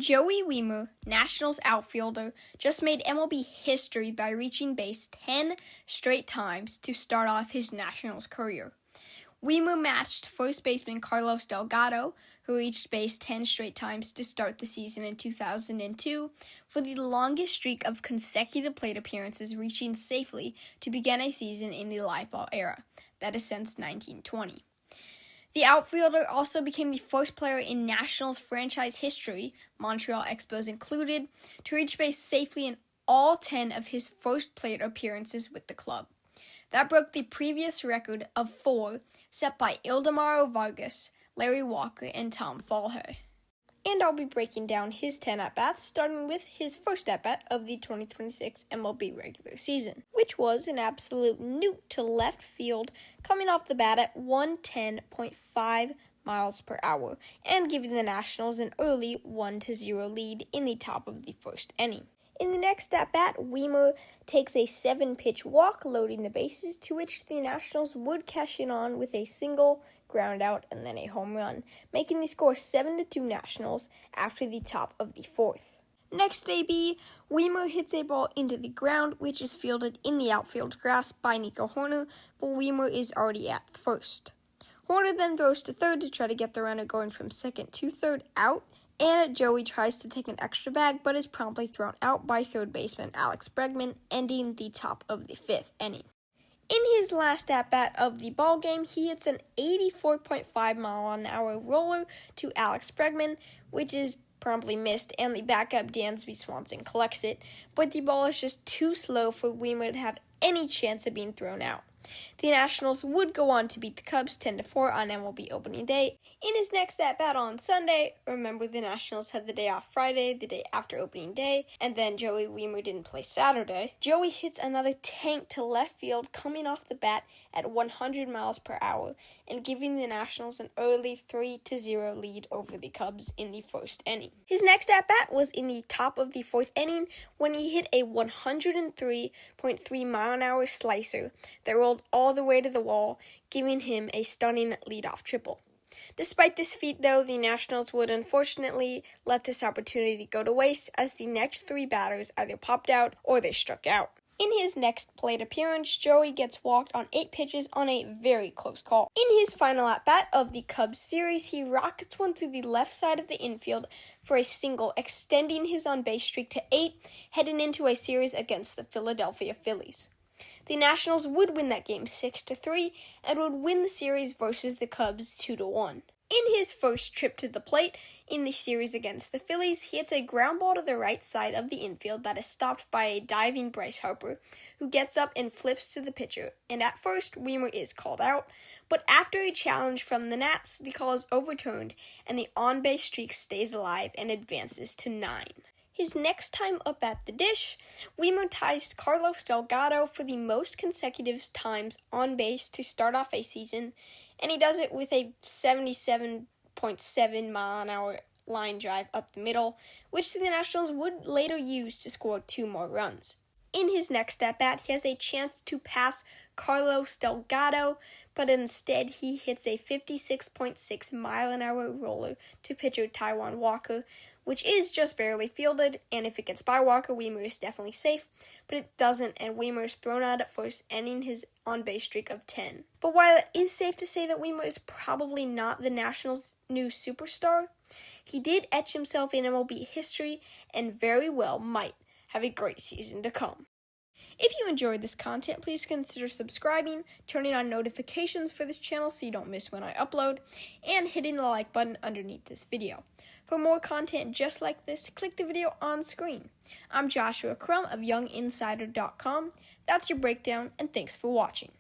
Joey Wiemer, Nationals outfielder, just made MLB history by reaching base 10 straight times to start off his Nationals career. Wiemer matched first baseman Carlos Delgado, who reached base 10 straight times to start the season in 2002, for the longest streak of consecutive plate appearances reaching safely to begin a season in the live ball era, that is since 1920. The outfielder also became the first player in Nationals franchise history, Montreal Expos included, to reach base safely in all 10 of his first plate appearances with the club. That broke the previous record of 4 set by Ildemaro Vargas, Larry Walker, and Tom Fallhay. And I'll be breaking down his 10 at-bats, starting with his first at-bat of the 2026 MLB regular season, which was an absolute newt to left field, coming off the bat at 110.5 miles per hour, and giving the Nationals an early 1-0 lead in the top of the first inning. In the next at-bat, Wiemer takes a 7-pitch walk, loading the bases, to which the Nationals would cash in on with a single, ground out, and then a home run, making the score 7-2 Nationals after the top of the fourth. Next AB, Wiemer hits a ball into the ground, which is fielded in the outfield grass by Nico Hoerner, but Wiemer is already at first. Hoerner then throws to third to try to get the runner going from second to third out, and Joey tries to take an extra bag, but is promptly thrown out by third baseman Alex Bregman, ending the top of the fifth inning. In his last at-bat of the ballgame, he hits an 84.5-mile-an-hour roller to Alex Bregman, which is promptly missed, and the backup Dansby Swanson collects it, but the ball is just too slow for Wiemer to have any chance of being thrown out. The Nationals would go on to beat the Cubs 10-4 on MLB opening day. In his next at-bat on Sunday, remember the Nationals had the day off Friday, the day after opening day, and then Joey Wiemer didn't play Saturday. Joey hits another tank to left field coming off the bat at 100 miles per hour and giving the Nationals an early 3-0 lead over the Cubs in the first inning. His next at-bat was in the top of the fourth inning when he hit a 103.3-mile-an-hour slicer that rolled all the way to the wall, giving him a stunning leadoff triple. Despite this feat, though, the Nationals would unfortunately let this opportunity go to waste as the next 3 batters either popped out or they struck out. In his next plate appearance, Joey gets walked on 8 pitches on a very close call. In his final at-bat of the Cubs series, he rockets one through the left side of the infield for a single, extending his on-base streak to 8, heading into a series against the Philadelphia Phillies. The Nationals would win that game 6-3 and would win the series versus the Cubs 2-1. In his first trip to the plate in the series against the Phillies, he hits a ground ball to the right side of the infield that is stopped by a diving Bryce Harper, who gets up and flips to the pitcher, and at first, Wiemer is called out, but after a challenge from the Nats, the call is overturned, and the on-base streak stays alive and advances to 9. His next time up at the dish, Wiemer ties Carlos Delgado for the most consecutive times on base to start off a season, and he does it with a 77.7-mile-an-hour line drive up the middle, which the Nationals would later use to score 2 more runs. In his next at-bat, he has a chance to pass Carlos Delgado, but instead he hits a 56.6-mile-an-hour roller to pitcher Taijuan Walker, which is just barely fielded, and if it gets by Walker, Wiemer is definitely safe, but it doesn't, and Wiemer is thrown out at first, ending his on-base streak of 10. But while it is safe to say that Wiemer is probably not the Nationals' new superstar, he did etch himself in MLB history and very well might have a great season to come. If you enjoyed this content, please consider subscribing, turning on notifications for this channel so you don't miss when I upload, and hitting the like button underneath this video. For more content just like this, click the video on screen. I'm Joshua Crum of YoungInsider.com. That's your breakdown, and thanks for watching.